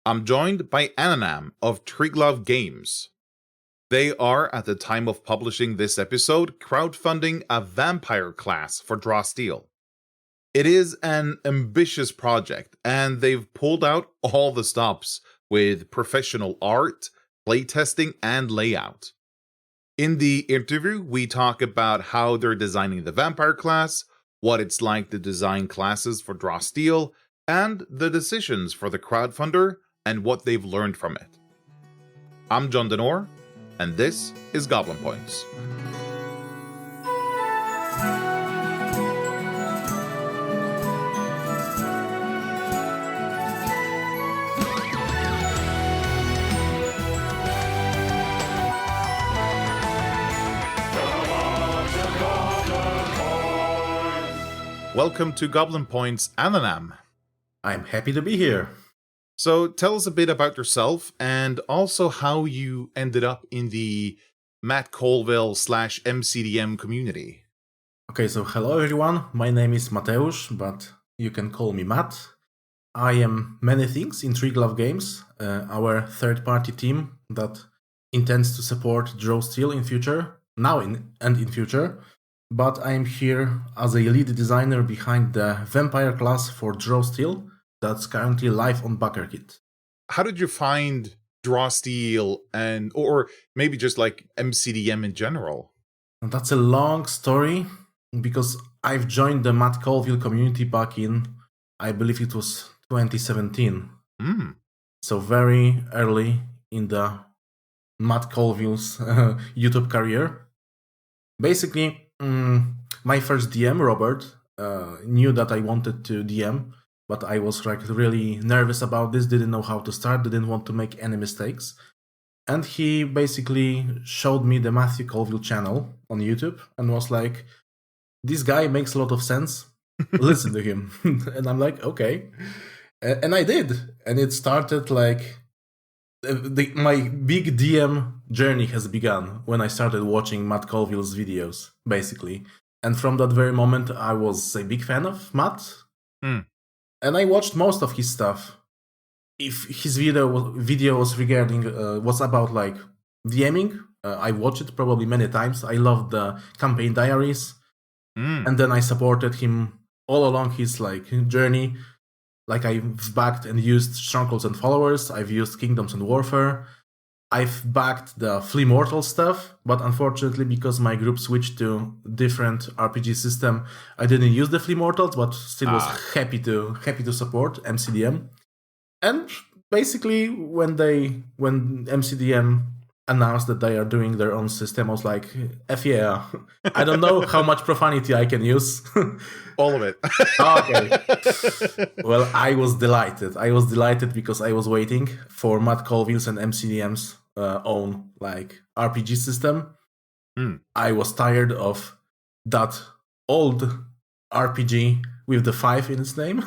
I'm joined by Ananam of Triglav Games. They are, at the time of publishing this episode, crowdfunding a vampire class for Draw Steel. It is an ambitious project, and they've pulled out all the stops with professional art, playtesting, and layout. In the interview, we talk about how they're designing the vampire class, what it's like to design classes for Draw Steel, and the decisions for the crowdfunder and what they've learned from it. I'm John Denor, and this is Goblin Points. Welcome to Goblin Points, Ananam. I'm happy to be here. So tell us a bit about yourself and also how you ended up in the Matt Colville /MCDM community. Okay, so hello everyone. My name is Mateusz, but you can call me Matt. I am many things in Triglav Games, our third-party team that intends to support Draw Steel in future, and in future. But I'm here as a lead designer behind the vampire class for Draw Steel that's currently live on BackerKit. How did you find Draw Steel or maybe just like MCDM in general? And that's a long story because I've joined the Matt Colville community back in, I believe it was 2017. So very early in the Matt Colville's YouTube career. Basically, my first DM, Robert, knew that I wanted to DM, but I was really nervous about this, didn't know how to start, didn't want to make any mistakes. And he basically showed me the Matthew Colville channel on YouTube and was like, this guy makes a lot of sense, listen to him. And I'm like, okay. And I did. And it started like, my big DM journey has begun when I started watching Matt Colville's videos, basically. And from that very moment, I was a big fan of Matt. And I watched most of his stuff. If his video was was about like DMing, I watched it probably many times. I loved the campaign diaries. And then I supported him all along his journey. Like I've backed and used Strongholds and Followers, I've used Kingdoms and Warfare, I've backed the Flea Mortal stuff, but unfortunately because my group switched to different RPG system, I didn't use the Flea Mortals, but still was happy to support MCDM. And basically when MCDM announced that they are doing their own system, I was like, F yeah. I don't know how much profanity I can use. All of it. Okay. Well, I was delighted. I was delighted because I was waiting for Matt Colville's and MCDM's own RPG system. I was tired of that old RPG with the 5 in its name.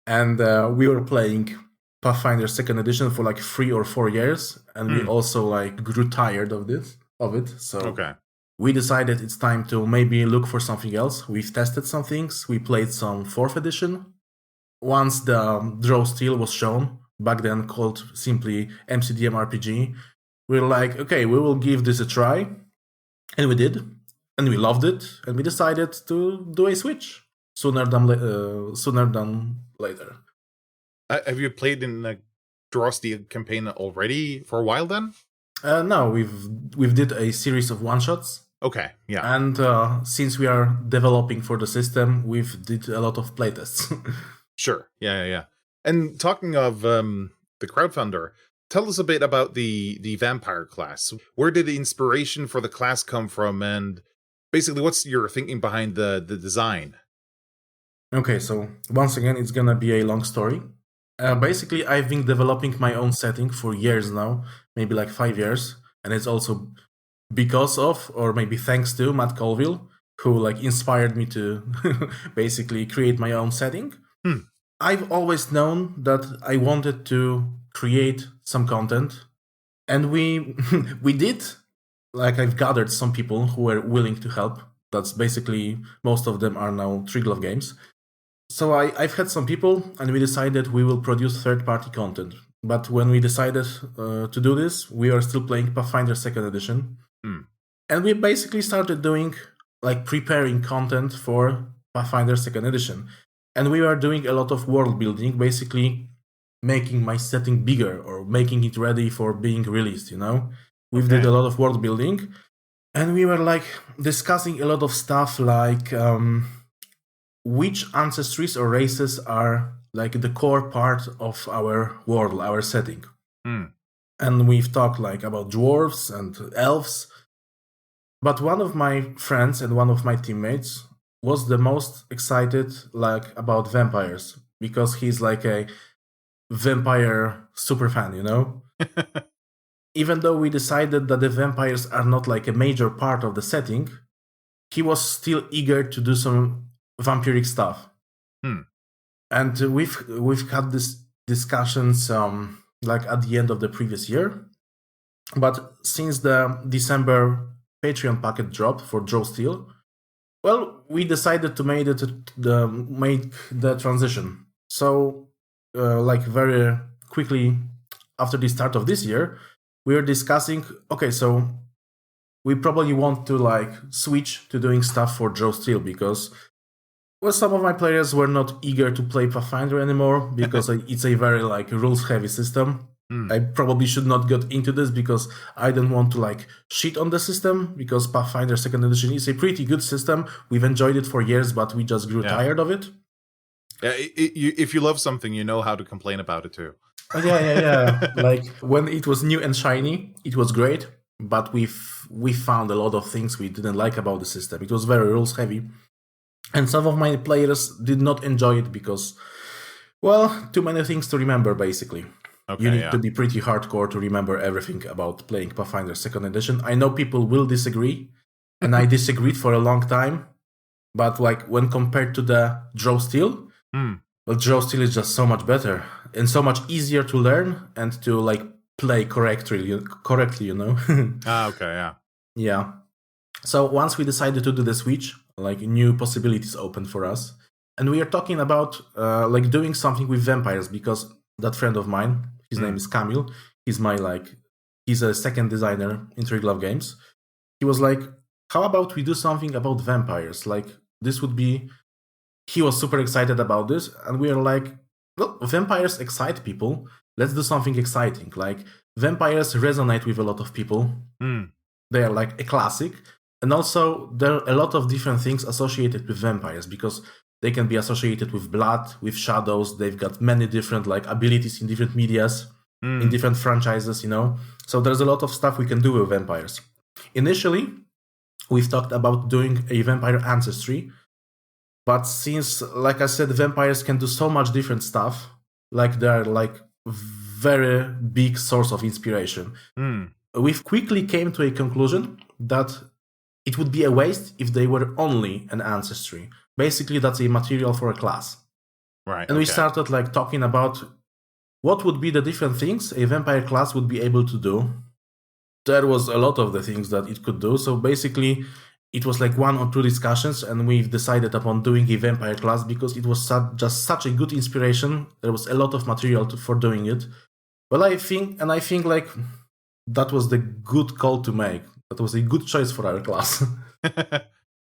And we were playing Pathfinder 2nd edition for 3 or 4 years, and we also grew tired of it. So we decided it's time to maybe look for something else. We've tested some things. We played some 4th edition. Once the Draw Steel was shown, back then called simply MCDM RPG, we were like, okay, we will give this a try. And we did. And we loved it. And we decided to do a switch sooner than later. Have you played in the Draw Steel campaign already for a while then? No, we've did a series of one-shots. Okay, yeah. And since we are developing for the system, we've did a lot of playtests. Sure, yeah. And talking of the crowdfunder, tell us a bit about the vampire class. Where did the inspiration for the class come from? And basically, what's your thinking behind the design? Okay, so once again, it's gonna be a long story. Basically, I've been developing my own setting for years now, maybe 5 years, and it's also because of, or maybe thanks to, Matt Colville, who inspired me to basically create my own setting. I've always known that I wanted to create some content, and we did. I've gathered some people who were willing to help. That's basically, most of them are now Triglav Games. So I've had some people, and we decided we will produce third-party content. But when we decided to do this, we are still playing Pathfinder 2nd Edition. And we basically started doing, like, preparing content for Pathfinder 2nd Edition. And we were doing a lot of world building, basically making my setting bigger or making it ready for being released, We did a lot of world building. And we were, like, discussing a lot of stuff like which ancestries or races are, like, the core part of our world, our setting. And we've talked, like, about dwarves and elves. But one of my friends and one of my teammates was the most excited, like, about vampires, because he's like a vampire super fan, Even though we decided that the vampires are not, like, a major part of the setting, he was still eager to do some vampiric stuff. And we've had this discussions like at the end of the previous year. But since the December Patreon packet drop for Draw Steel, well, we decided to make the transition. So, like, very quickly after the start of this year, we were discussing, okay, so we probably want to, like, switch to doing stuff for Draw Steel because, well, some of my players were not eager to play Pathfinder anymore because it's a very, like, rules-heavy system. I probably should not get into this because I don't want to, like, shit on the system, because Pathfinder 2nd Edition is a pretty good system. We've enjoyed it for years, but we just grew tired of it. Yeah, if you love something, you know how to complain about it too. Yeah. Like, when it was new and shiny, it was great, but we found a lot of things we didn't like about the system. It was very rules-heavy. And some of my players did not enjoy it because, well, too many things to remember, basically. Okay, you need to be pretty hardcore to remember everything about playing Pathfinder 2nd Edition. I know people will disagree, and I disagreed for a long time. But, like, when compared to the Draw Steel, well, Draw Steel is just so much better and so much easier to learn and to, like, play correctly, Okay, Yeah. So once we decided to do the switch, like, new possibilities opened for us. And we are talking about, like, doing something with vampires, because that friend of mine, his name is Kamil, he's a second designer in Triglav Games. He was like, how about we do something about vampires? Like, this would be... He was super excited about this, and we are like, well, vampires excite people. Let's do something exciting. Like, vampires resonate with a lot of people. They are, like, a classic. And also, there are a lot of different things associated with vampires, because they can be associated with blood, with shadows. They've got many different, like, abilities in different medias, in different franchises, So there's a lot of stuff we can do with vampires. Initially, we've talked about doing a vampire ancestry. But since, like I said, vampires can do so much different stuff, like, they're, like, very big source of inspiration. We've quickly came to a conclusion that it would be a waste if they were only an ancestry. Basically, that's a material for a class. Right. And we started, like, talking about what would be the different things a vampire class would be able to do. There was a lot of the things that it could do. So basically, it was like 1 or 2 discussions, and we've decided upon doing a vampire class because it was just such a good inspiration. There was a lot of material for doing it. Well, I think like, that was the good call to make. That was a good choice for our class.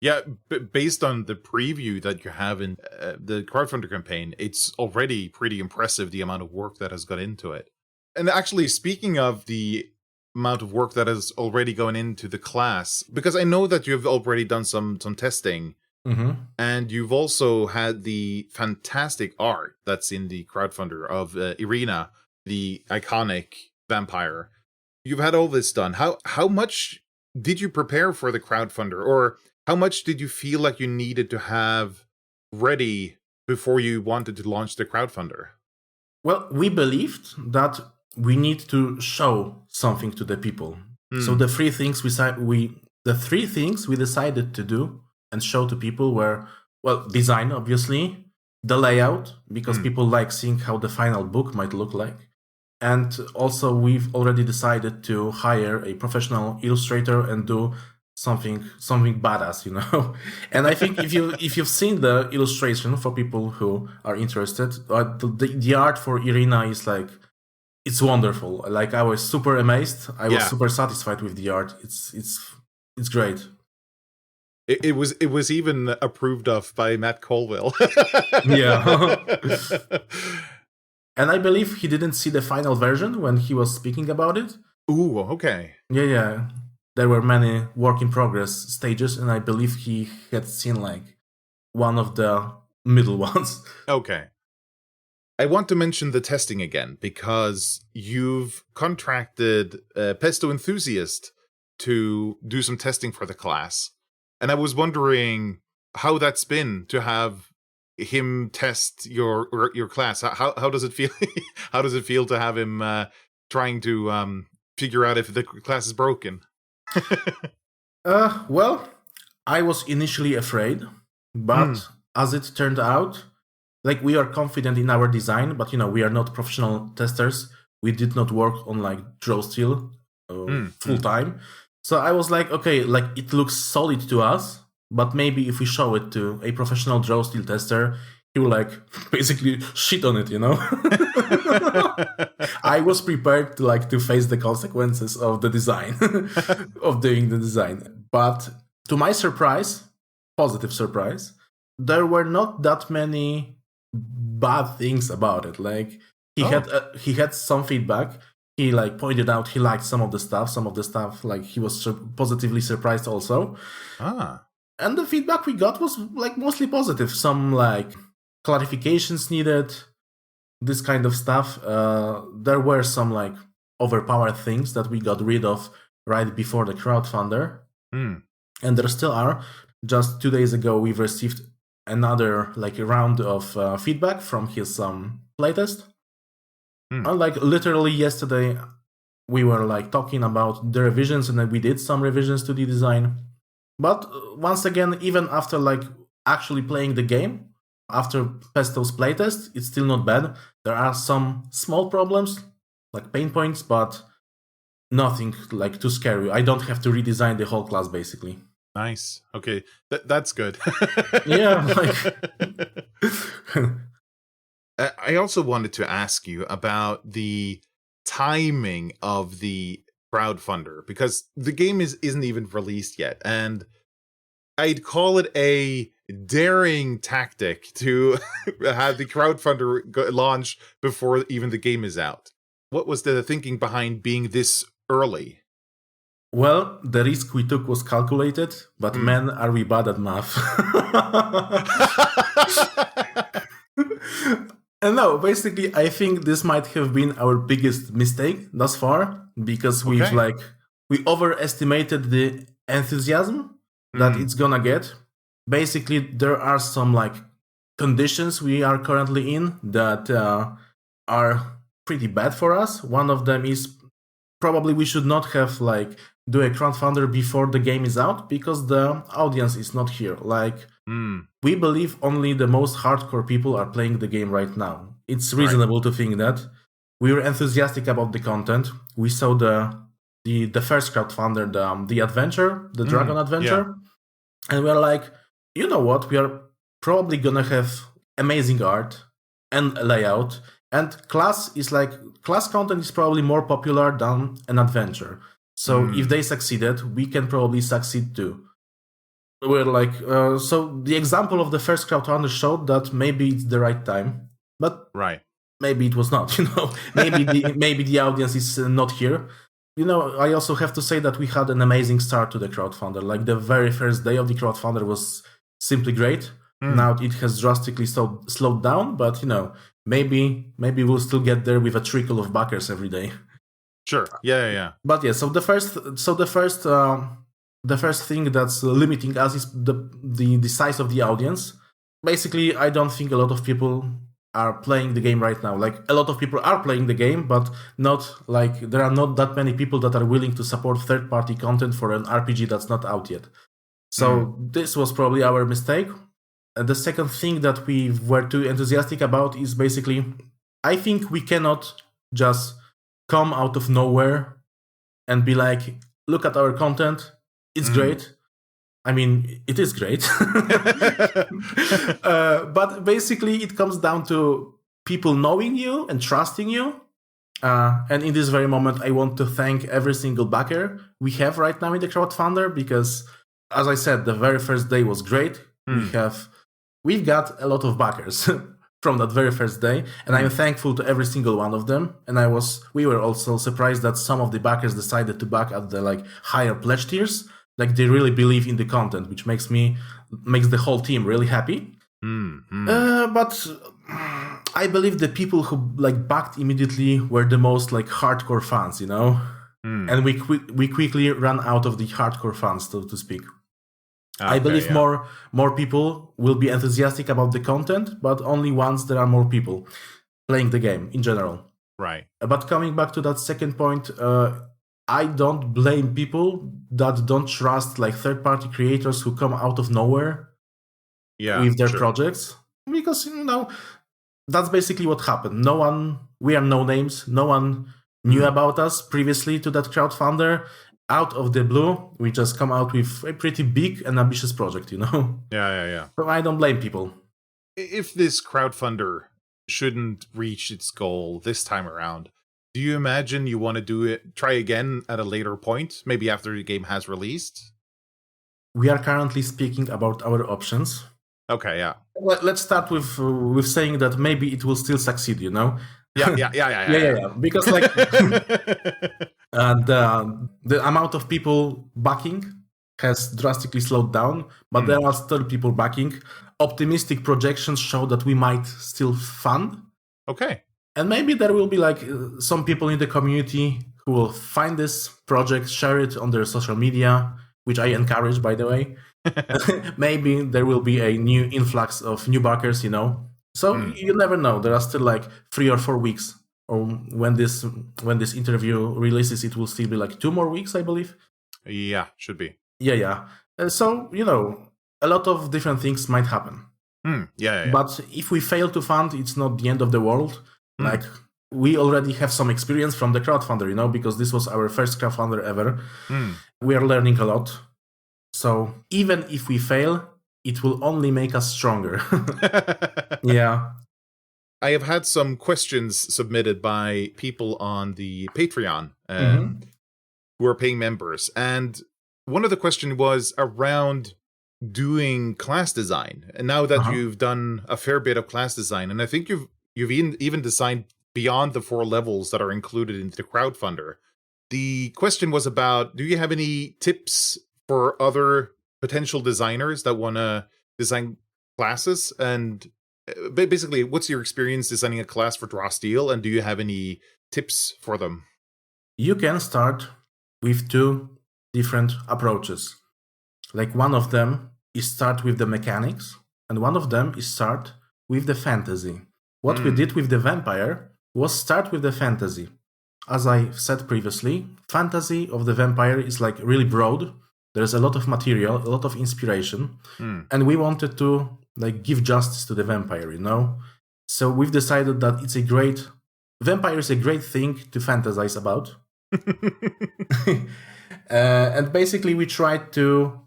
Yeah, based on the preview that you have in the Crowdfunder campaign, it's already pretty impressive, the amount of work that has gone into it. And actually, speaking of the amount of work that has already gone into the class, because I know that you've already done some testing, and you've also had the fantastic art that's in the Crowdfunder of Irina, the iconic vampire. You've had all this done. How much did you prepare for the Crowdfunder, or how much did you feel like you needed to have ready before you wanted to launch the Crowdfunder? Well, we believed that we need to show something to the people. So the three things we decided to do and show to people were, well, design, obviously, the layout, because people like seeing how the final book might look like. And also, we've already decided to hire a professional illustrator and do something badass, And I think if you've seen the illustration, for people who are interested, the art for Irina is like, it's wonderful. Like, I was super amazed. I was super satisfied with the art. It's great. It was even approved of by Matt Colville. Yeah. And I believe he didn't see the final version when he was speaking about it. Ooh, okay. Yeah. There were many work in progress stages, and I believe he had seen like one of the middle ones. Okay. I want to mention the testing again, because you've contracted Pesto Enthusiast to do some testing for the class. And I was wondering how that's been to have him test your class. How does it feel? How does it feel to have him trying to figure out if the class is broken? Well, I was initially afraid, but as it turned out, like, we are confident in our design, but we are not professional testers. We did not work on like draw steel full time. So I was like, okay, like, it looks solid to us, but maybe if we show it to a professional draw steel tester, he will like basically shit on it, I was prepared to face the consequences of the design, of doing the design. But to my surprise, positive surprise, there were not that many bad things about it. Like, he had some feedback. He like pointed out he liked some of the stuff like he was positively surprised also. And the feedback we got was like mostly positive. Some like clarifications needed, this kind of stuff. There were some like overpowered things that we got rid of right before the crowdfunder. And there still are. Just 2 days ago, we've received another like round of feedback from his playtest. And like literally yesterday, we were like talking about the revisions, and then we did some revisions to the design. But once again, even after like actually playing the game, after Pesto's playtest, it's still not bad. There are some small problems, like pain points, but nothing like too scary. I don't have to redesign the whole class, basically. Nice. Okay, that's good. Yeah. I also wanted to ask you about the timing of the crowdfunder, because the game isn't even released yet, and I'd call it a daring tactic to have the crowdfunder launch before even the game is out. What was the thinking behind being this early? Well, the risk we took was calculated, but man, are we bad at math. And no, basically, I think this might have been our biggest mistake thus far, because we overestimated the enthusiasm that it's gonna get. Basically, there are some like conditions we are currently in that are pretty bad for us. One of them is probably we should not have like do a crowdfunder before the game is out, because the audience is not here. Like, we believe only the most hardcore people are playing the game right now. It's reasonable to think that. We were enthusiastic about the content. We saw the first crowdfunder, the adventure, the Dragon Adventure, and we're like, you know what? We are probably gonna have amazing art and a layout, and class content is probably more popular than an adventure. So if they succeeded, we can probably succeed too. We're like, so the example of the first crowdfunder showed that maybe it's the right time, but maybe it was not. Maybe the audience is not here. I also have to say that we had an amazing start to the crowdfunder. Like, the very first day of the crowdfunder was simply great. Now it has drastically slowed down, but maybe we'll still get there with a trickle of backers every day. Sure. Yeah. But yeah, so the first thing that's limiting us is the size of the audience. Basically, I don't think a lot of people are playing the game right now. Like, a lot of people are playing the game, but not like there are not that many people that are willing to support third-party content for an RPG that's not out yet. So this was probably our mistake. The second thing that we were too enthusiastic about is basically, I think we cannot just come out of nowhere and be like, look at our content, it's great, I mean, it is great. But basically, it comes down to people knowing you and trusting you. And in this very moment, I want to thank every single backer we have right now in the crowdfunder, because, as I said, the very first day was great. We've got a lot of backers from that very first day, and I'm thankful to every single one of them. And we were also surprised that some of the backers decided to back at the higher pledge tiers. Like, they really believe in the content, which makes the whole team really happy. But I believe the people who backed immediately were the most hardcore fans, you know. And we quickly ran out of the hardcore fans, so to speak. Okay, I believe more people will be enthusiastic about the content, but only once there are more people playing the game in general. Right. But coming back to that second point, I don't blame people that don't trust third-party creators who come out of nowhere with their projects, because that's basically what happened. We are no names. No one knew about us previously to that crowdfunder. Out of the blue, we just come out with a pretty big and ambitious project, you know? Yeah. So I don't blame people. If this crowdfunder shouldn't reach its goal this time around, do you imagine you want to try again at a later point, maybe after the game has released? We are currently speaking about our options. Okay, yeah. Let's start with saying that maybe it will still succeed, you know? Yeah. Because the amount of people backing has drastically slowed down, but there are still people backing. Optimistic projections show that we might still fund. Okay. And maybe there will be some people in the community who will find this project, share it on their social media, which I encourage, by the way. Maybe there will be a new influx of new backers, you know. So you never know. There are still 3 or 4 weeks, or when this interview releases, it will still be 2 more weeks, I believe. Yeah, should be. Yeah. So a lot of different things might happen. Yeah. But if we fail to fund, it's not the end of the world. We already have some experience from the crowdfunder, you know, because this was our first crowdfunder ever. We are learning a lot. So even if we fail, it will only make us stronger. Yeah. I have had some questions submitted by people on the Patreon who are paying members. And one of the questions was around doing class design. And now that you've done a fair bit of class design, and I think you've even designed beyond the 4 levels that are included in the crowdfunder. The question was about, do you have any tips for other potential designers that want to design classes? And basically, what's your experience designing a class for Draw Steel, and do you have any tips for them? You can start with 2 different approaches. One of them is start with the mechanics, and one of them is start with the fantasy. What we did with the vampire was start with the fantasy. As I said previously, fantasy of the vampire is really broad. There's a lot of material, a lot of inspiration, and we wanted to give justice to the vampire, you know? So we've decided that vampire is a great thing to fantasize about. And basically we tried to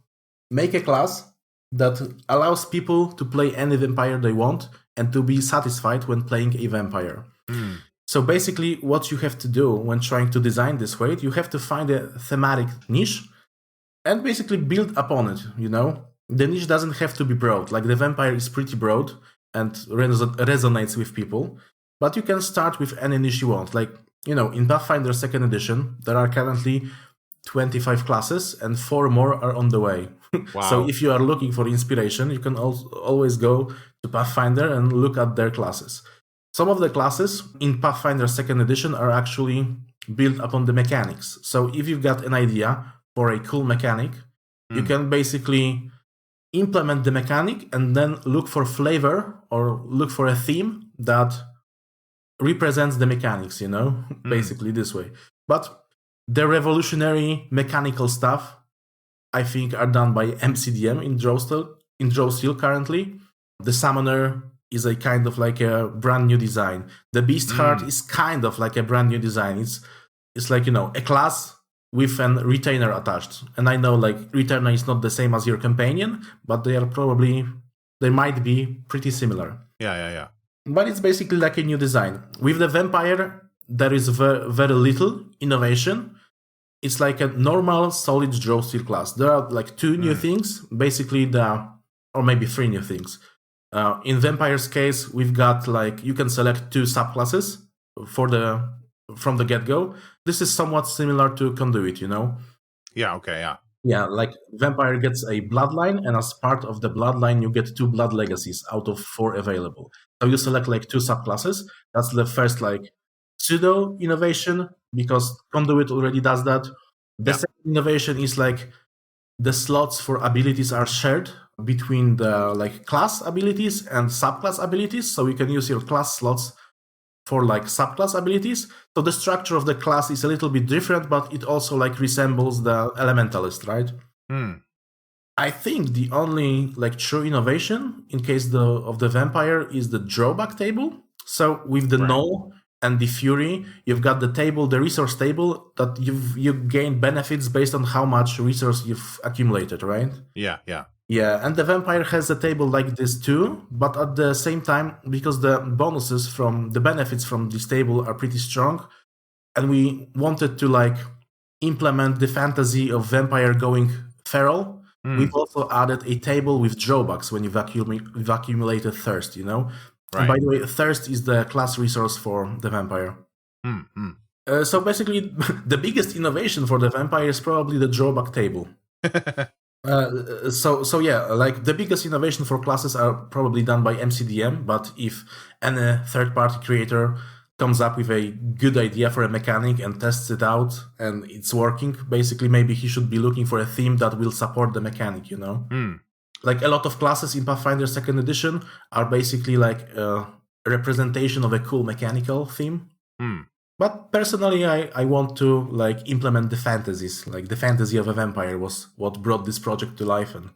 make a class that allows people to play any vampire they want and to be satisfied when playing a vampire. So basically what you have to do when trying to design this way, you have to find a thematic niche and basically build upon it, you know? The niche doesn't have to be broad. The vampire is pretty broad and resonates with people, but you can start with any niche you want. In Pathfinder 2nd edition, there are currently 25 classes and 4 more are on the way. Wow. So if you are looking for inspiration, you can always go to Pathfinder and look at their classes. Some of the classes in Pathfinder 2nd edition are actually built upon the mechanics. So if you've got an idea for a cool mechanic, you can basically implement the mechanic and then look for flavor or look for a theme that represents the mechanics, you know, basically this way. But the revolutionary mechanical stuff, I think, are done by MCDM in Draw Steel currently. The Summoner is a kind of a brand new design. The Beast Heart is kind of a brand new design. It's a class with an retainer attached. And I know like retainer is not the same as your companion, but they might be pretty similar. Yeah. But it's basically like a new design. With the vampire, there is very little innovation. It's like a normal solid draw steel class. There are like two new things, basically or maybe three new things. In Vampire's case, we've got like you can select two subclasses from the get-go. This is somewhat similar to Conduit, you know? Yeah, okay, yeah. Yeah, like Vampire gets a bloodline, and as part of the bloodline, you get 2 blood legacies out of 4 available. So you select like 2 subclasses. That's the first like pseudo innovation, because Conduit already does that. The second innovation is like the slots for abilities are shared between the like class abilities and subclass abilities. So you can use your class slots for like subclass abilities. So the structure of the class is a little bit different, but it also like resembles the Elementalist, right? I think the only like true innovation in case of the Vampire is the drawback table. So with the Null and the Fury, you've got the table, the resource table, that you gain benefits based on how much resource you've accumulated, right? Yeah, and the Vampire has a table like this too, but at the same time, because the bonuses from the benefits from this table are pretty strong, and we wanted to like implement the fantasy of Vampire going feral, we've also added a table with drawbacks when you've accumulated Thirst, you know? Right. And by the way, Thirst is the class resource for the Vampire. So basically, the biggest innovation for the Vampire is probably the drawback table. So yeah, like the biggest innovation for classes are probably done by MCDM, but if any third-party creator comes up with a good idea for a mechanic and tests it out and it's working, basically maybe he should be looking for a theme that will support the mechanic, you know? Like a lot of classes in Pathfinder 2nd edition are basically like a representation of a cool mechanical theme. But personally, I want to like implement the fantasies. Like the fantasy of a vampire was what brought this project to life, and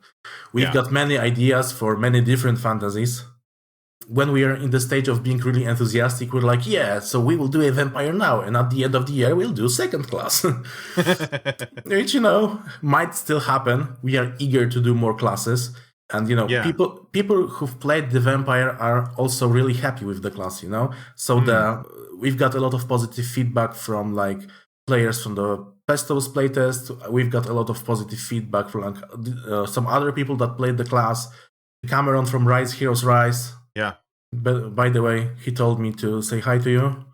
we've got many ideas for many different fantasies. When we are in the stage of being really enthusiastic, we're like, yeah, so we will do a vampire now, and at the end of the year, we'll do second class. Which, you know, might still happen. We are eager to do more classes. And, you know, people who've played the vampire are also really happy with the class, you know? So we've got a lot of positive feedback from, like, players from the Pestos playtest. We've got a lot of positive feedback from like, some other people that played the class. Cameron from Rise Heroes Rise. Yeah. But by the way, he told me to say hi to you.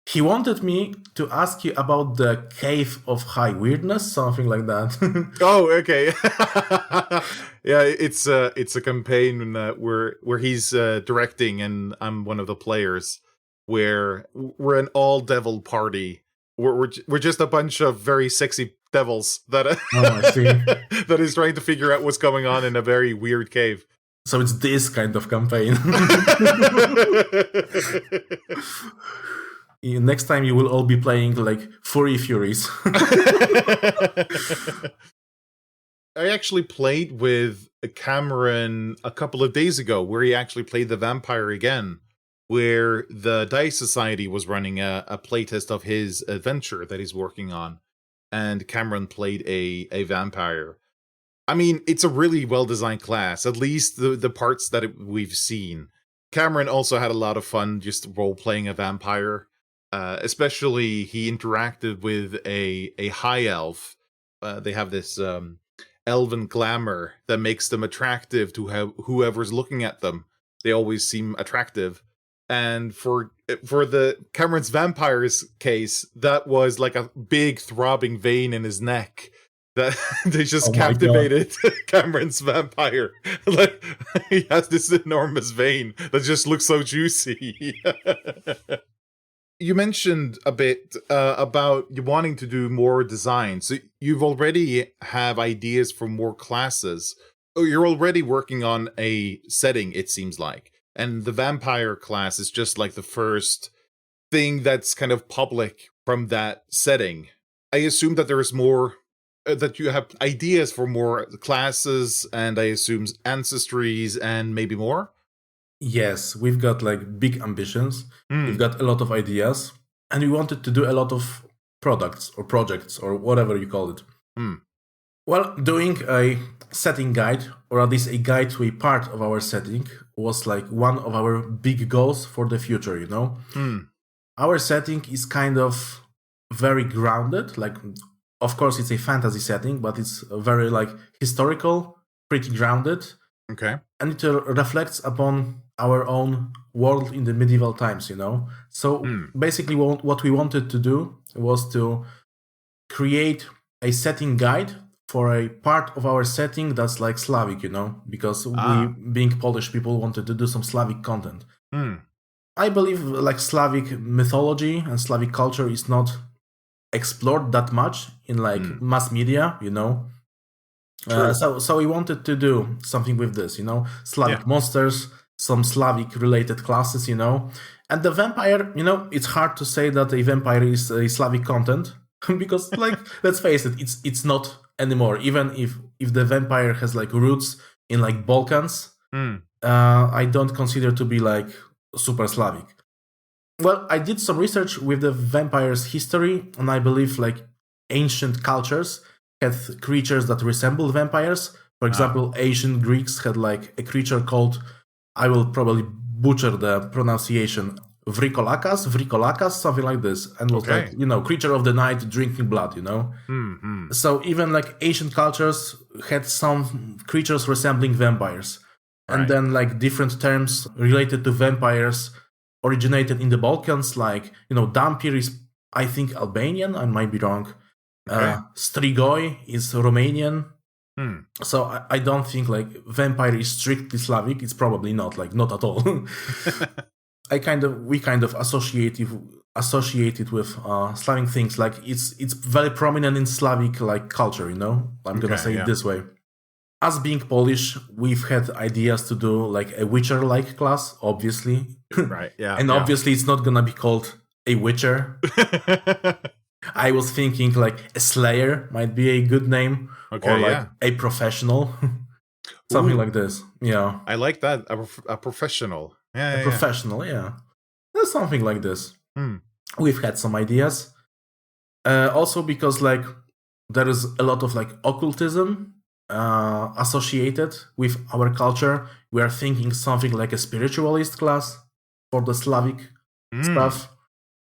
He wanted me to ask you about the Cave of High Weirdness, something like that. Oh, okay. Yeah, it's a campaign where he's directing and I'm one of the players. Where we're an all devil party. We're just a bunch of very sexy devils that I see. that is trying to figure out what's going on in a very weird cave. So it's this kind of campaign. Next time you will all be playing like Furry Furies. I actually played with Cameron a couple of days ago, where he actually played the vampire again, where the Dice Society was running a playtest of his adventure that he's working on, and Cameron played a vampire. I mean, it's a really well-designed class, at least the parts that we've seen. Cameron also had a lot of fun just role-playing a vampire. Especially, he interacted with a high elf. They have this elven glamour that makes them attractive to whoever's looking at them. They always seem attractive. And for the Cameron's vampire's case, that was like a big throbbing vein in his neck that they just captivated Cameron's vampire. Like, he has this enormous vein that just looks so juicy. You mentioned a bit about you wanting to do more design. So you've already have ideas for more classes. Oh, you're already working on a setting, it seems like. And the vampire class is just like the first thing that's kind of public from that setting. I assume that there's more, that you have ideas for more classes, and I assume ancestries and maybe more? Yes, we've got like big ambitions. We've got a lot of ideas, and we wanted to do a lot of products or projects or whatever you call it. Hmm. Well, doing a setting guide, or at least a guide to a part of our setting, was like one of our big goals for the future, you know? Our setting is kind of very grounded. Like, of course, it's a fantasy setting, but it's very like historical, pretty grounded. Okay. And it reflects upon our own world in the medieval times, you know? So basically what we wanted to do was to create a setting guide for a part of our setting that's like Slavic, you know? Because we, being Polish people, wanted to do some Slavic content. I believe like Slavic mythology and Slavic culture is not explored that much in like mass media, you know? So we wanted to do something with this, you know, Slavic monsters, some Slavic related classes, you know, and the vampire, you know, it's hard to say that a vampire is a Slavic content because, like, let's face it, it's not anymore. Even if the vampire has like roots in like Balkans, I don't consider to be like super Slavic. Well, I did some research with the vampire's history, and I believe like ancient cultures had creatures that resembled vampires. For example, ancient Greeks had like a creature called, I will probably butcher the pronunciation, Vrikolakas, something like this. And was like, you know, creature of the night drinking blood, you know? So even like ancient cultures had some creatures resembling vampires. And then like different terms related to vampires originated in the Balkans, like, you know, Dampir is, I think, Albanian, I might be wrong. Strigoi is Romanian. So I don't think like vampire is strictly Slavic. It's probably not, like, not at all. we kind of associate it with Slavic things. Like it's very prominent in Slavic like culture, you know. I'm gonna say it this way. As being Polish, we've had ideas to do like a Witcher-like class, obviously. And obviously it's not gonna be called a Witcher. I was thinking like a Slayer might be a good name, or like a professional, something like this. Yeah, I like that, a professional. Professional. Yeah, there's something like this. We've had some ideas, also because like there is a lot of like occultism associated with our culture. We are thinking something like a spiritualist class for the Slavic stuff.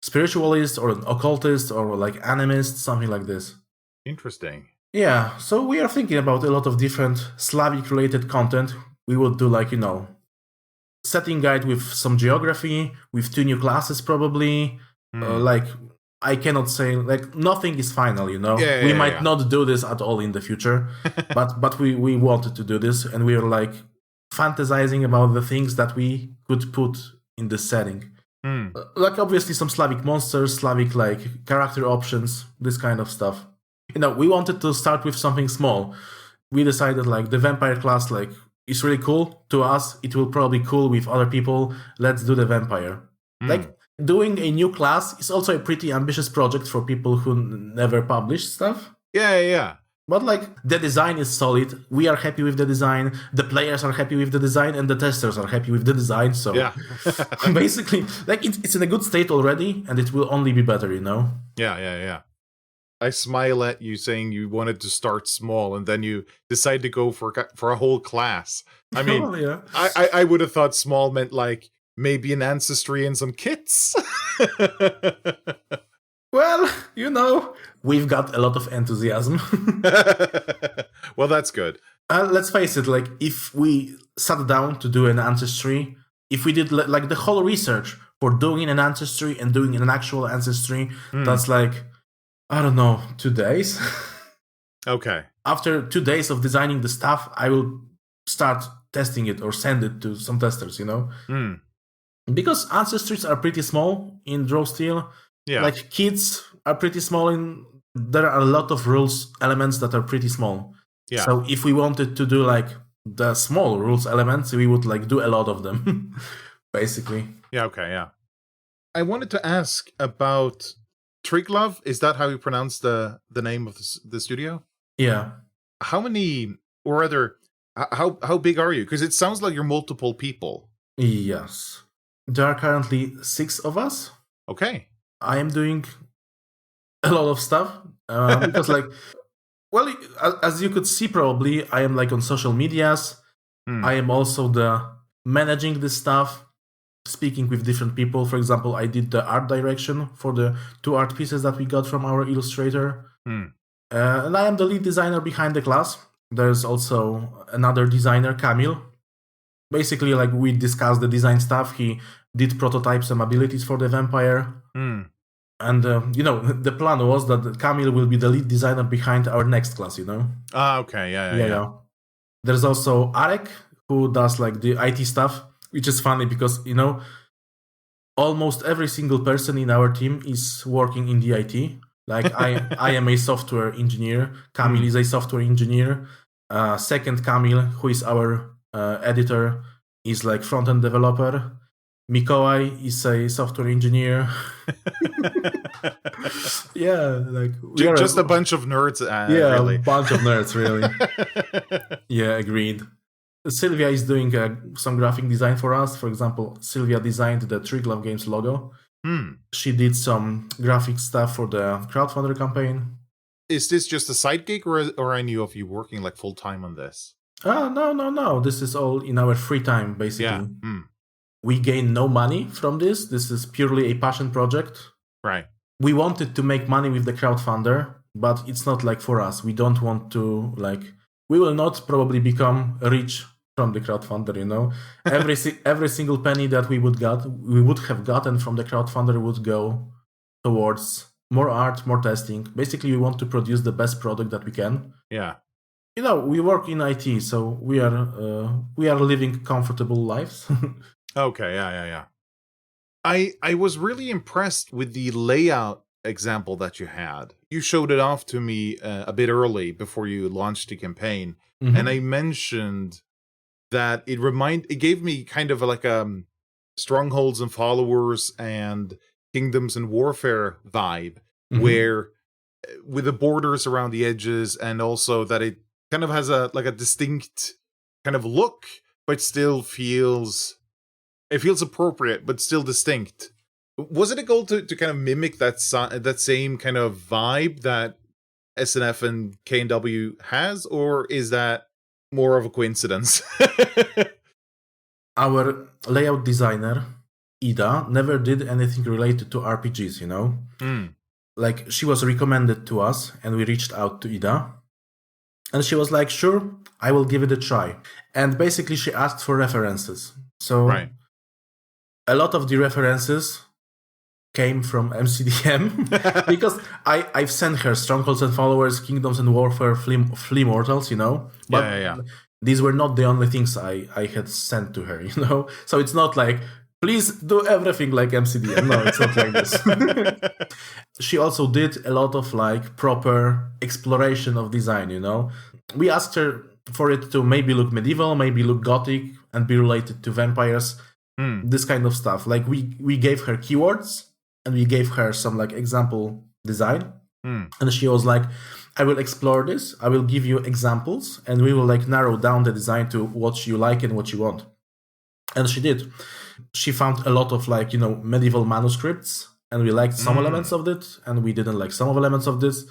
Spiritualist or an occultist or like animist, something like this. Interesting. Yeah, so we are thinking about a lot of different Slavic related content. We would do like, you know, setting guide with some geography, with 2 new classes probably. Like, I cannot say, like, nothing is final, you know. We might not do this at all in the future, but we wanted to do this, and we were like fantasizing about the things that we could put in this setting. Like obviously some Slavic monsters, Slavic like character options, this kind of stuff. You know, we wanted to start with something small. We decided like the vampire class like is really cool to us. It will probably be cool with other people. Let's do the vampire. Like doing a new class is also a pretty ambitious project for people who never published stuff. Yeah. But like the design is solid. We are happy with the design. The players are happy with the design, and the testers are happy with the design. So basically, like it's in a good state already, and it will only be better, you know. Yeah. I smile at you saying you wanted to start small, and then you decide to go for a whole class. I mean, I would have thought small meant like maybe an ancestry and some kits. Well, you know, we've got a lot of enthusiasm. Well, that's good. Let's face it, like, if we sat down to do an ancestry, if we did, like, the whole research for doing an ancestry and doing an actual ancestry, that's, like, I don't know, 2 days? Okay. After 2 days of designing the stuff, I will start testing it or send it to some testers, you know? Because ancestries are pretty small in Draw Steel. Yeah. Like kids are pretty small there are a lot of rules elements that are pretty small. Yeah. So if we wanted to do like the small rules elements, we would like do a lot of them, basically. Yeah, okay, yeah. I wanted to ask about Triglav. Is that how you pronounce the name of the studio? Yeah. How many, or rather, how big are you? Because it sounds like you're multiple people. Yes. There are currently 6 of us. Okay. I am doing a lot of stuff because like, well, as you could see, probably I am like on social medias. I am also the managing this stuff, speaking with different people. For example, I did the art direction for the 2 art pieces that we got from our illustrator. And I am the lead designer behind the class. There's also another designer, Kamil. Basically, like, we discussed the design stuff. He did prototype some abilities for the vampire. And, the plan was that Kamil will be the lead designer behind our next class, Okay, yeah. There's also Arek, who does like the IT stuff, which is funny because, almost every single person in our team is working in the IT. Like I am a software engineer. Kamil is a software engineer. Second, Kamil, who is our editor, is like front-end developer. Mikołaj is a software engineer. Yeah, like just a bunch of nerds. Really. A bunch of nerds, really. Yeah, agreed. Sylvia is doing some graphic design for us. For example, Sylvia designed the Triglav Games logo. She did some graphic stuff for the crowdfunder campaign. Is this just a side gig, or I knew of you working like full time on this? No. This is all in our free time, basically. Yeah. We gain no money from this. This is purely a passion project. Right. We wanted to make money with the crowdfunder, but it's not like for us. We don't want to, like, we will not probably become rich from the crowdfunder, Every single penny that we would have gotten from the crowdfunder would go towards more art, more testing. Basically, we want to produce the best product that we can. Yeah. We work in IT, so we are living comfortable lives. Okay, yeah. I was really impressed with the layout example that you had. You showed it off to me a bit early before you launched the campaign, and I mentioned that it gave me kind of like strongholds and followers and kingdoms and warfare vibe, where with the borders around the edges, and also that it kind of has a distinct kind of look, but still feels appropriate, but still distinct. Was it a goal to kind of mimic that same kind of vibe that SNF and KNW has, or is that more of a coincidence? Our layout designer, Ida, never did anything related to RPGs, Like, she was recommended to us, and we reached out to Ida. And she was like, sure, I will give it a try. And basically, she asked for references. So right. A lot of the references came from MCDM because I've sent her Strongholds and Followers, Kingdoms and Warfare, Flea Mortals, But yeah. These were not the only things I had sent to her, So it's not like, please do everything like MCDM. No, it's not like this. She also did a lot of like proper exploration of design, We asked her for it to maybe look medieval, maybe look gothic, and be related to vampires. This kind of stuff. Like, we gave her keywords, and we gave her some like example design. And she was like, I will explore this, I will give you examples, and we will like narrow down the design to what you like and what you want. And she did. She found a lot of like, medieval manuscripts, and we liked some elements of it, and we didn't like some elements of this.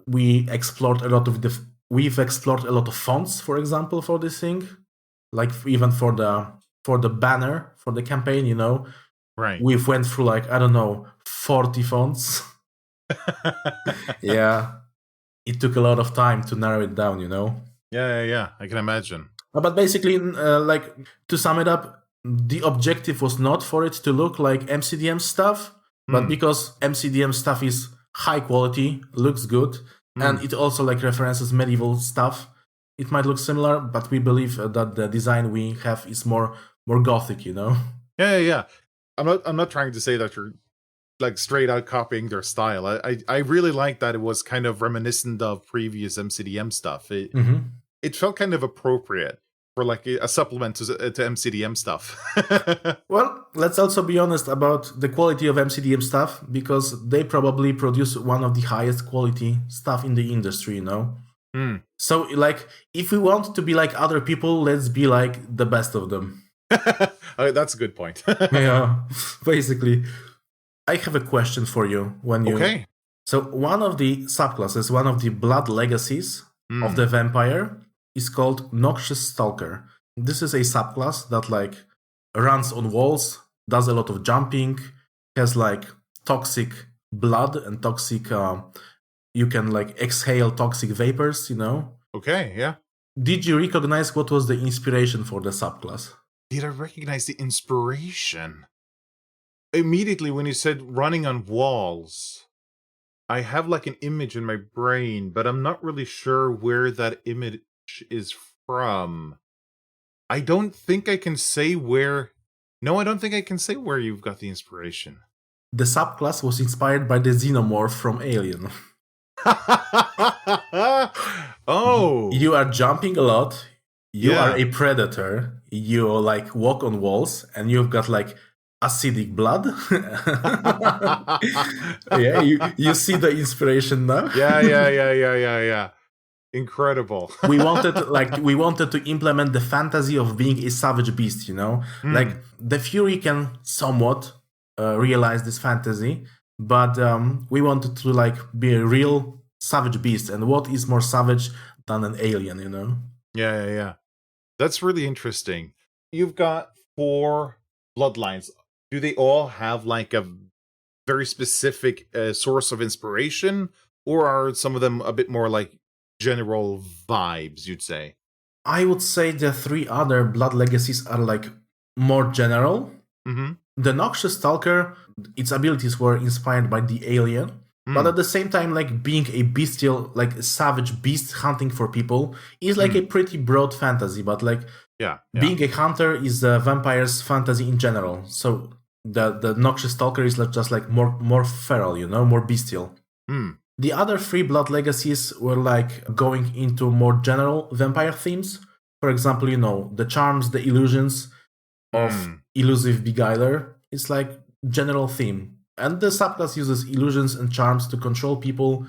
We've explored a lot of fonts, for example, for this thing. Like, even for the banner, for the campaign, Right. We've went through like, I don't know, 40 fonts. Yeah. It took a lot of time to narrow it down, Yeah. I can imagine. But basically, like, to sum it up, the objective was not for it to look like MCDM stuff, but because MCDM stuff is high quality, looks good, and it also like references medieval stuff, it might look similar, but we believe that the design we have is more gothic, Yeah. I'm not trying to say that you're like straight out copying their style. I really like that it was kind of reminiscent of previous MCDM stuff. It felt kind of appropriate for like a supplement to MCDM stuff. Well, let's also be honest about the quality of MCDM stuff, because they probably produce one of the highest quality stuff in the industry, So, like, if we want to be like other people, let's be like the best of them. That's a good point. Yeah, basically. I have a question for you. So one of the subclasses, one of the blood legacies of the vampire is called Noxious Stalker. This is a subclass that like runs on walls, does a lot of jumping, has like toxic blood and toxic, you can like exhale toxic vapors, Okay, yeah. Did you recognize what was the inspiration for the subclass? Did I recognize the inspiration? Immediately when you said running on walls, I have like an image in my brain, but I'm not really sure where that image is from. I don't think I can say where... No, I don't think I can say where you've got the inspiration. The subclass was inspired by the xenomorph from Alien. Oh! You are jumping a lot. You are a predator. You like walk on walls, and you've got like acidic blood. Yeah, you see the inspiration now. Yeah. Incredible. we wanted to implement the fantasy of being a savage beast, Like the Fury can somewhat realize this fantasy, but we wanted to like be a real savage beast, and what is more savage than an alien, Yeah. That's really interesting. You've got 4 bloodlines. Do they all have like a very specific source of inspiration, or are some of them a bit more like general vibes, you'd say? I would say the 3 other blood legacies are like more general. The Noxious Stalker, its abilities were inspired by the alien, but at the same time, like being a bestial, like a savage beast hunting for people is like a pretty broad fantasy, but like being a hunter is a vampire's fantasy in general. So the Noxious Stalker is just like more feral, more bestial. The other 3 blood legacies were like going into more general vampire themes. For example, the charms, the illusions of Elusive Beguiler. It's like general theme. And the subclass uses illusions and charms to control people.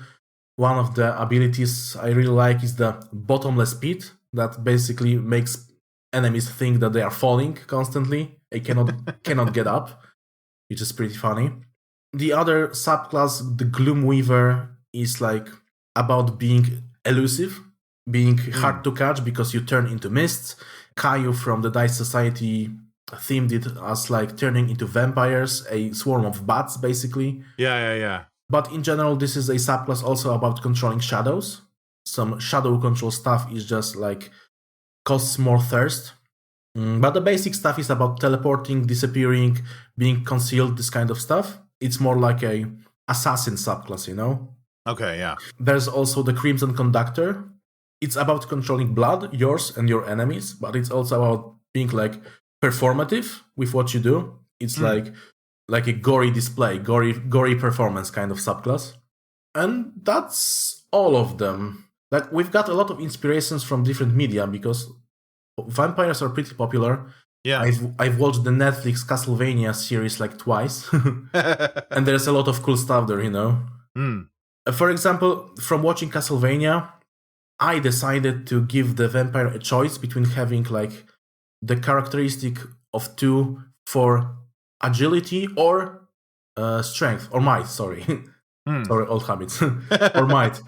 One of the abilities I really like is the Bottomless Pit, that basically makes enemies think that they are falling constantly. They cannot get up, which is pretty funny. The other subclass, the Gloom Weaver, is like about being elusive, being hard to catch because you turn into mists. Caillou from the Dice Society themed it as like turning into vampires, a swarm of bats, basically. Yeah. But in general, this is a subclass also about controlling shadows. Some shadow control stuff is just like costs more thirst. But the basic stuff is about teleporting, disappearing, being concealed, this kind of stuff. It's more like a assassin subclass, Okay, yeah. There's also the Crimson Conductor. It's about controlling blood, yours and your enemies, but it's also about being like performative with what you do. It's like a gory display, gory performance kind of subclass. And that's all of them. Like we've got a lot of inspirations from different media because vampires are pretty popular. Yeah. I've watched the Netflix Castlevania series like twice. And there's a lot of cool stuff there, For example, from watching Castlevania, I decided to give the vampire a choice between having like the characteristic of 2 for agility or strength, or might, sorry, old habits, or might.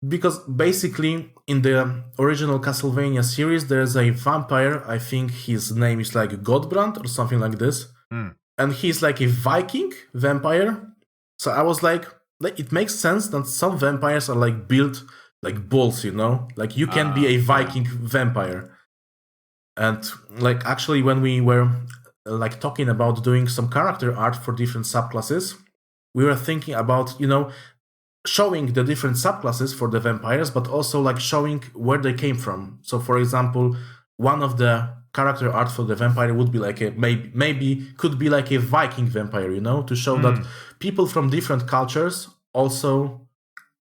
Because basically in the original Castlevania series, there's a vampire, I think his name is like Godbrand or something like this, and he's like a Viking vampire. So I was like, it makes sense that some vampires are like built like bulls, like you can be a Viking vampire. And like actually when we were like talking about doing some character art for different subclasses, we were thinking about, showing the different subclasses for the vampires, but also like showing where they came from. So for example, one of the character art for the vampire would be like a maybe could be like a Viking vampire, to show that people from different cultures also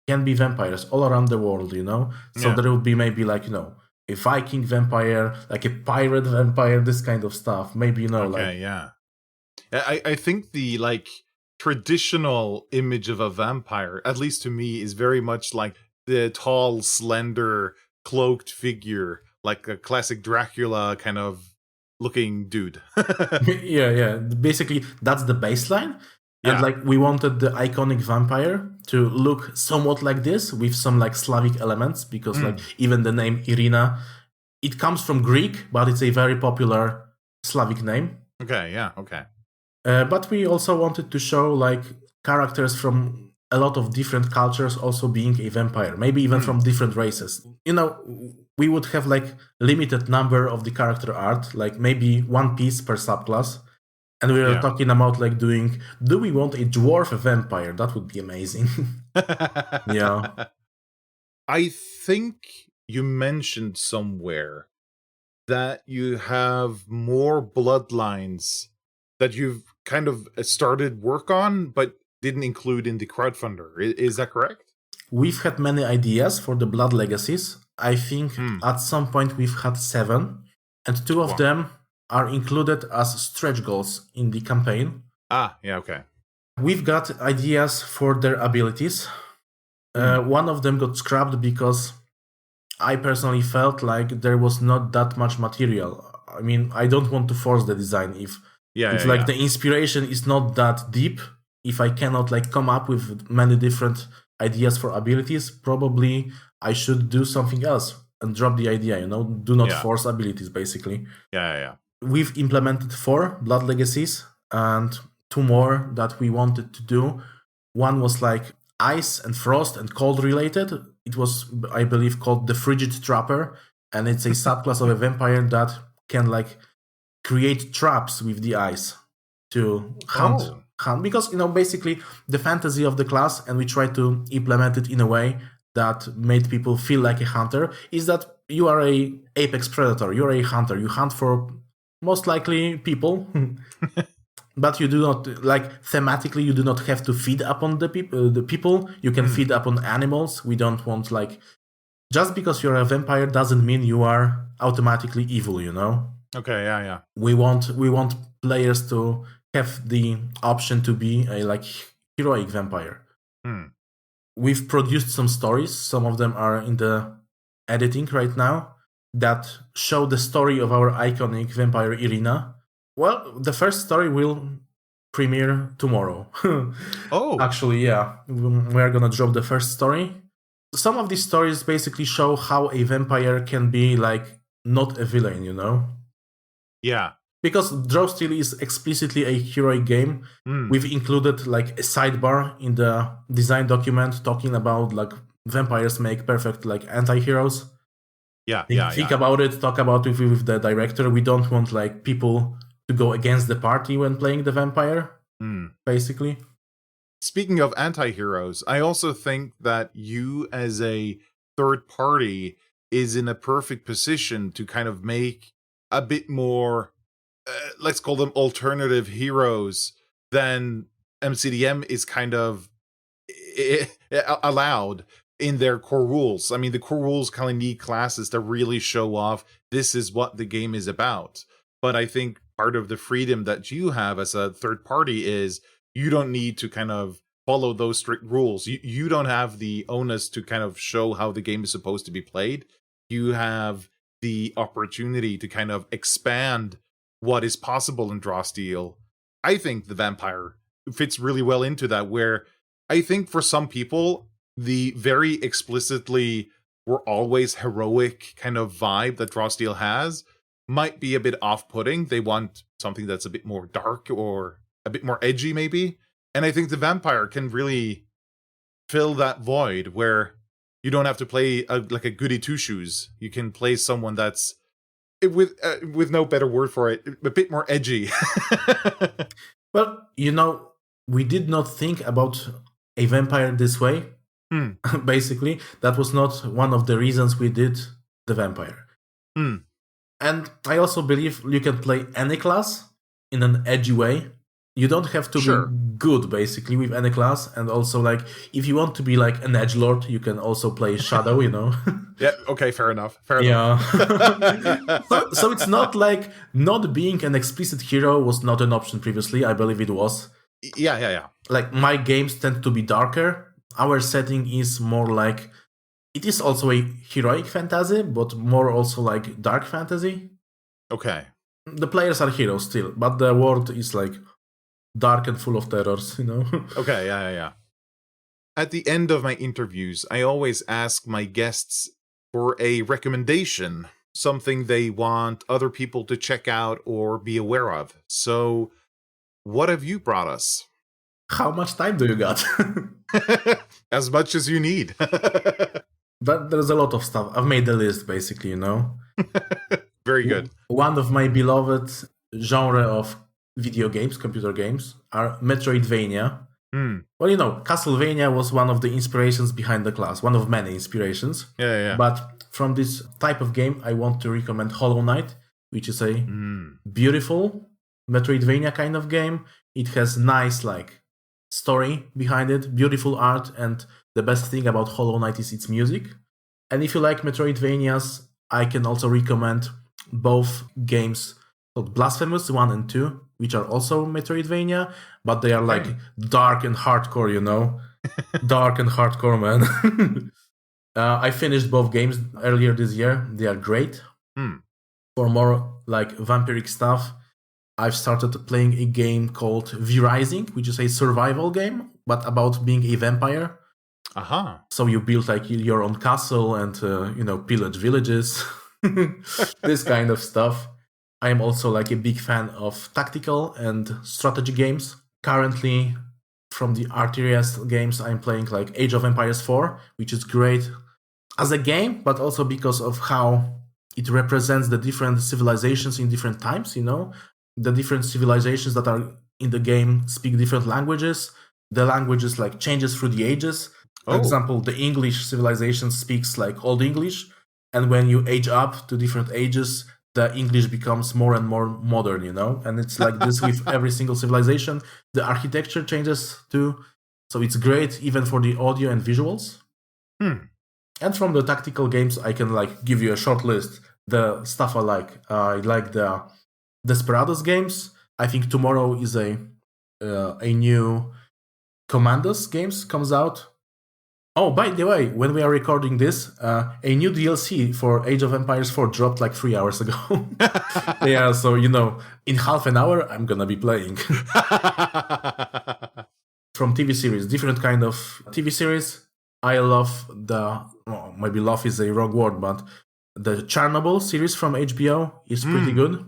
can be vampires all around the world, So there would be maybe like, a Viking vampire, like a pirate vampire, this kind of stuff. Maybe, I think the like traditional image of a vampire, at least to me, is very much like the tall, slender, cloaked figure, like a classic Dracula kind of looking dude. Yeah. Basically, that's the baseline. And Yeah. like we wanted the iconic vampire to look somewhat like this with some like Slavic elements, because like even the name Irina, it comes from Greek, but it's a very popular Slavic name. Okay, yeah, okay. But we also wanted to show like characters from a lot of different cultures also being a vampire, maybe even from different races. You know, we would have like limited number of the character art, like maybe one piece per subclass. And we were talking about like do we want a dwarf vampire? That would be amazing. Yeah. I think you mentioned somewhere that you have more bloodlines that you've kind of started work on, but didn't include in the crowdfunder. Is that correct? We've had many ideas for the blood legacies. I think at some point we've had 7, and 2 of them are included as stretch goals in the campaign. Ah, yeah, okay. We've got ideas for their abilities. One of them got scrapped because I personally felt like there was not that much material. I mean, I don't want to force the design if the inspiration is not that deep. If I cannot like come up with many different ideas for abilities, probably I should do something else and drop the idea, you know, do not force abilities basically. Yeah. We've implemented 4 blood legacies and 2 more that we wanted to do. One was like ice and frost and cold related. It was, I believe, called the Frigid Trapper, and it's a subclass of a vampire that can like create traps with the ice to hunt, because, you know, basically the fantasy of the class, and we try to implement it in a way that made people feel like a hunter, is that you are a apex predator, you're a hunter, you hunt for most likely people. But you do not, like, thematically, you do not have to feed upon the people. You can feed upon animals. We don't want, like, just because you're a vampire doesn't mean you are automatically evil, you know? Okay, yeah. We want players to have the option to be a, like, heroic vampire. We've produced some stories. Some of them are in the editing right now that show the story of our iconic vampire Irina. Well, the first story will premiere tomorrow. Actually, yeah. We're gonna drop the first story. Some of these stories basically show how a vampire can be, like, not a villain, you know? Yeah. Because Draw Steel is explicitly a heroic game. We've included, like, a sidebar in the design document talking about, like, vampires make perfect, like, anti-heroes. Think about it, talk about it with the director. We don't want, like, people to go against the party when playing the vampire, basically. Speaking of anti-heroes, I also think that you as a third party is in a perfect position to kind of make a bit more, let's call them alternative heroes, than MCDM is kind of allowed in their core rules. I mean, the core rules kind of need classes to really show off this is what the game is about. But I think part of the freedom that you have as a third party is you don't need to kind of follow those strict rules. You don't have the onus to kind of show how the game is supposed to be played. You have the opportunity to kind of expand what is possible in Draw Steel. I think the vampire fits really well into that, where I think for some people, the very explicitly we're always heroic kind of vibe that Draw Steel has might be a bit off-putting. They want something that's a bit more dark or a bit more edgy, maybe. And I think the vampire can really fill that void where you don't have to play like a goody two-shoes. You can play someone that's, with no better word for it, a bit more edgy. Well, you know, we did not think about a vampire this way. Basically, that was not one of the reasons we did the vampire. And I also believe you can play any class in an edgy way. You don't have to be good, basically, with any class. And also, like, if you want to be like an edgelord, you can also play Shadow, you know? Yeah, okay, fair enough. So it's not like not being an explicit hero was not an option previously. I believe it was. Yeah. Like, my games tend to be darker. Our setting is more like, it is also a heroic fantasy, but more also like dark fantasy. Okay. The players are heroes still, but the world is like dark and full of terrors, you know. Okay, yeah. At the end of my interviews, I always ask my guests for a recommendation, something they want other people to check out or be aware of. So, what have you brought us? How much time do you got? As much as you need. But there's a lot of stuff. I've made the list, basically, you know. Very good. One of my beloved genre of video games, computer games, are Metroidvania. Well, you know, Castlevania was one of the inspirations behind the class, one of many inspirations. Yeah. But from this type of game, I want to recommend Hollow Knight, which is a beautiful Metroidvania kind of game. It has nice, like, story behind it, beautiful art, and the best thing about Hollow Knight is its music. And if you like Metroidvanias, I can also recommend both games called Blasphemous 1 and 2, which are also Metroidvania, but they are like dark and hardcore, you know? Dark and hardcore, man. I finished both games earlier this year. They are great. For more like vampiric stuff, I've started playing a game called V-Rising, which is a survival game, but about being a vampire. So you build like your own castle and, pillage villages, this kind of stuff. I am also like a big fan of tactical and strategy games. Currently, from the RTS games, I'm playing like Age of Empires 4, which is great as a game, but also because of how it represents the different civilizations in different times, you know? The different civilizations that are in the game speak different languages. The languages like changes through the ages. For example, the English civilization speaks like Old English, and when you age up to different ages, the English becomes more and more modern, you know? And it's like this with every single civilization. The architecture changes too. So it's great even for the audio and visuals. And from the tactical games, I can like give you a short list. The stuff I like the Desperados games. I think tomorrow is a new Commandos games comes out. Oh, by the way, when we are recording this, a new DLC for Age of Empires 4 dropped like 3 hours ago. Yeah, so, you know, in half an hour, I'm gonna be playing. From TV series, different kind of TV series. I love maybe love is a wrong word, but the Czarnobyl series from HBO is pretty good.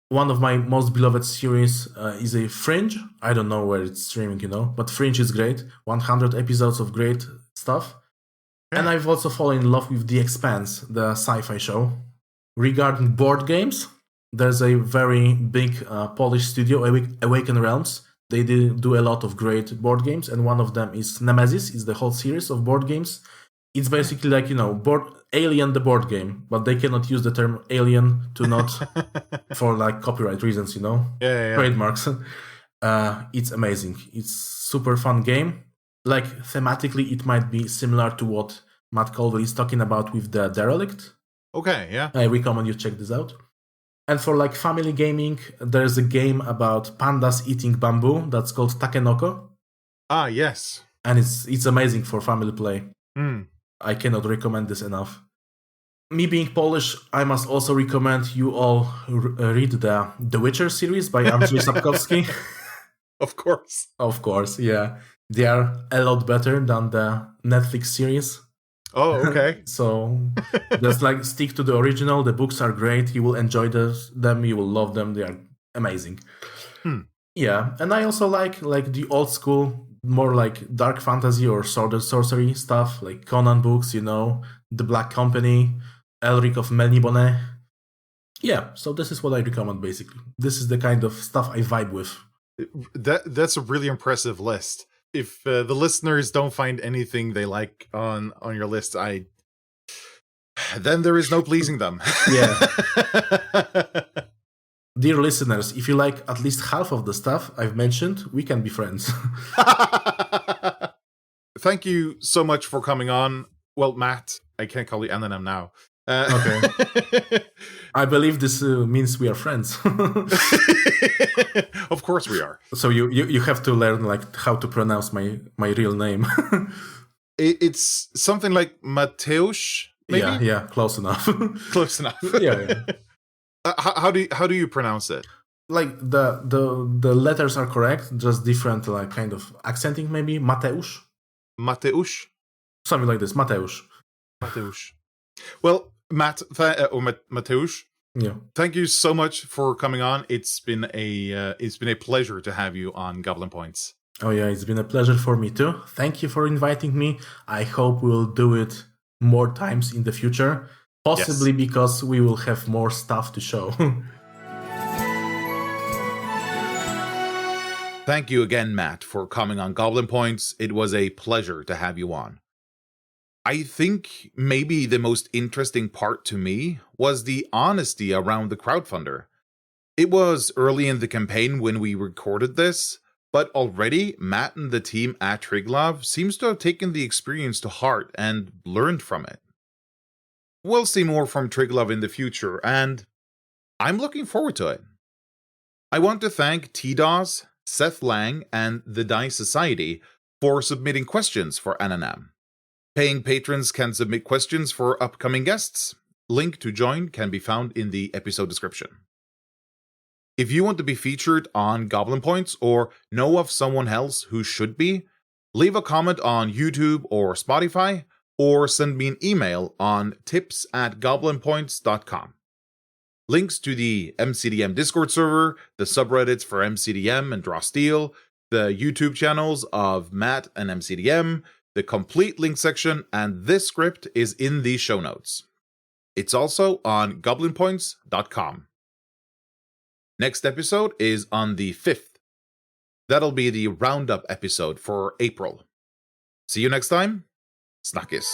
One of my most beloved series is a Fringe. I don't know where it's streaming, you know, but Fringe is great. 100 episodes of great stuff. Yeah. And I've also fallen in love with The Expanse, the sci-fi show. Regarding board games, there's a very big Polish studio, Awaken Realms. They do a lot of great board games, and one of them is Nemesis. It's the whole series of board games. It's basically like, you know, Alien the board game, but they cannot use the term alien to not for like copyright reasons, you know? Yeah. Trademarks. It's amazing. It's super fun game. Like thematically, it might be similar to what Matt Colville is talking about with the Derelict. Okay, yeah. I recommend you check this out. And for like family gaming, there's a game about pandas eating bamboo that's called Takenoko. Ah, yes. And it's amazing for family play. I cannot recommend this enough. Me being Polish, I must also recommend you all read the Witcher series by Andrzej Sapkowski. Of course, yeah. They are a lot better than the Netflix series. Oh, okay. So just like stick to the original. The books are great. You will enjoy them. You will love them. They are amazing. Yeah, and I also like the old school, more like dark fantasy or sword and sorcery stuff, like Conan Books, you know, The Black Company, Elric of Melniboné. Yeah, so this is what I recommend, basically. This is the kind of stuff I vibe with. That's a really impressive list. If the listeners don't find anything they like on your list, then there is no pleasing them. Yeah. Dear listeners, if you like at least half of the stuff I've mentioned, we can be friends. Thank you so much for coming on. Well, Matt, I can't call you Ananam now. Okay. I believe this means we are friends. Of course we are. So you have to learn like how to pronounce my real name. It's something like Mateusz, maybe? Yeah, close enough. Close enough. Yeah. How do you pronounce it? like the letters are correct, just different like kind of accenting maybe. Mateusz. Mateusz? Something like this. Mateusz. Well, Mateusz. Yeah. Thank you so much for coming on. It's been a pleasure to have you on Goblin Points. Oh yeah, it's been a pleasure for me too. Thank you for inviting me. I hope we'll do it more times in the future. Possibly because we will have more stuff to show. Thank you again, Matt, for coming on Goblin Points. It was a pleasure to have you on. I think maybe the most interesting part to me was the honesty around the crowdfunder. It was early in the campaign when we recorded this, but already Matt and the team at Triglav seems to have taken the experience to heart and learned from it. We'll see more from Triglav in the future, and I'm looking forward to it. I want to thank T-Dos, Seth Lang, and the Dice Society for submitting questions for Ananam. Paying patrons can submit questions for upcoming guests. Link to join can be found in the episode description. If you want to be featured on Goblin Points or know of someone else who should be, leave a comment on YouTube or Spotify, or send me an email on tips@goblinpoints.com. Links to the MCDM Discord server, the subreddits for MCDM and Draw Steel, the YouTube channels of Matt and MCDM, the complete link section, and this script is in the show notes. It's also on goblinpoints.com. Next episode is on the 5th. That'll be the roundup episode for April. See you next time. Snackis.